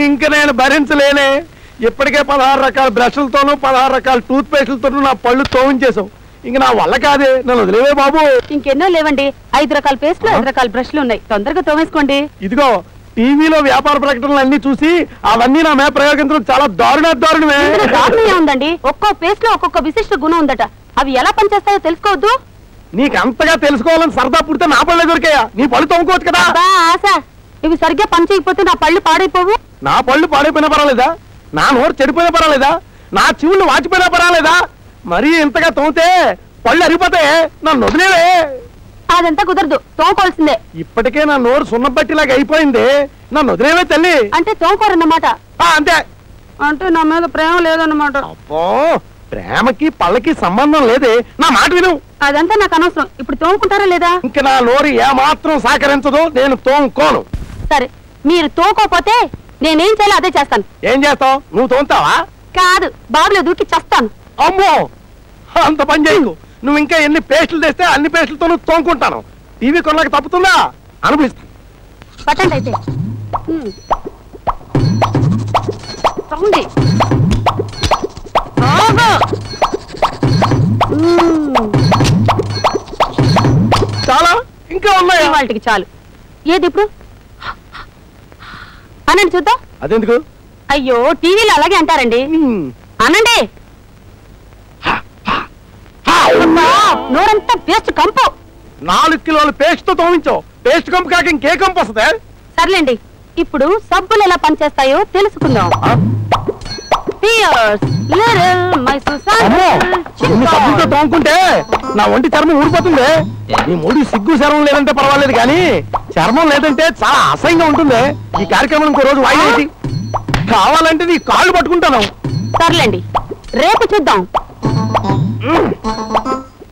ఇంక నేను భరించలేనే. ఇప్పటికే 16 రకాల బ్రష్లతోనూ 16 రకాల టూత్ పేస్టులతోనూ నా పళ్ళు తోమించేసావు. ఇంక నా వల్ల కాదే, నన్ను వదిలేవే బాబు. ఇంకెన్నో లేవండి, 5 రకాల పేస్ట్లు 5 రకాల బ్రష్లు ఉన్నాయి, తొందరగా తోమేసుకోండి. ఇదిగో టీవీలో వ్యాపార ప్రకటనలు అన్ని చూసి అవన్నీ నా మీద ప్రయోగించడం చాలా దారుణమే. దారుణమే ఉందండి. ఒక్కో పేస్ట్ లో ఒక్కొక్క విశిష్ట గుణం ఉందట. అవి ఎలా పనిచేస్తాయో తెలుసుకోవద్దు. నీకు అంతగా తెలుసుకోవాలని సరదా పుడితే నా పళ్ళే దొరికాయా? నీ పళ్ళు తోముకోవచ్చు కదా. ఆశ, ఇవి సరిగ్గా పని చేయకపోతే నా పళ్ళు పాడైపోవు. నా పళ్ళు పాడైపోయినా పర్వాలేదా? నా నోరు చెడిపోయినా పర్వాలేదా? నా చెవులు వాచిపోయినా పర్వాలేదా? మరీ ఇంతగా తోమితే పళ్ళు అరిగిపోతాయి, నన్ను వదిలేవే. అదంతా కుదరదు, తోముకోవాల్సిందే. ఇప్పటికే నా నోరు సున్నబట్టిలాగా అయిపోయింది, నన్ను వదిలేవే తల్లి. అంటే తోముకోరన్నమాట. అంతే. అంటే నా మీద ప్రేమ లేదన్నమాట. అబ్బో, ప్రేమకి పళ్ళకి సంబంధం లేదే. నా మాట విను. అదంతా నాకు అనవసరం. ఇప్పుడు తోముకుంటారా లేదా? ఇంక నా నోరు ఏమాత్రం సహకరించదు, నేను తోముకోను. సరే, మీరు తోముకోపోతే నేనేం చేయాలో అదే చేస్తాను. ఏం చేస్తావు? నువ్వు తోముతావా? కాదు, బాబులో దూకి చస్తాను. అమ్మో, అంత పని చేయకు. నువ్వు ఇంకా ఎన్ని పేస్టులు తెస్తే అన్ని పేస్టులతో నువ్వు తోముకుంటాను. టీవీ కొనలకు తప్పుతుందా? అనుభవిస్తాను. పట్టండి అయితే. చూడండి, చాలా ఇంకా ఉన్నాయి. వాళ్ళకి చాలు. ఏది ఇప్పుడు అనండి చూద్దాం. అదెందుకు? అయ్యో, టీవీలో అలాగే అంటారండి. అనండి. నోరంతా పేస్ట్ కంపు. 4 కిలోల పేస్ట్ తో తోమించావు. పేస్ట్ కంపు కాక ఇంకే కంపు వస్తుంది? సర్లేండి, ఇప్పుడు సబ్బులు ఎలా పనిచేస్తాయో తెలుసుకుందాం. సబ్బులతో తోముకుంటే నా ఒంటి చర్మం ఊడిపోతుంది. నీ మూడి సిగ్గు చర్మం లేదంటే పర్వాలేదు, కానీ చర్మం లేదంటే చాలా అసహ్యంగా ఉంటుంది. ఈ కార్యక్రమం ఇంకో రోజు వాయిదా కావాలంటే నీ కాళ్ళు పట్టుకుంటాను. సర్లేండి, రేపు చూద్దాం.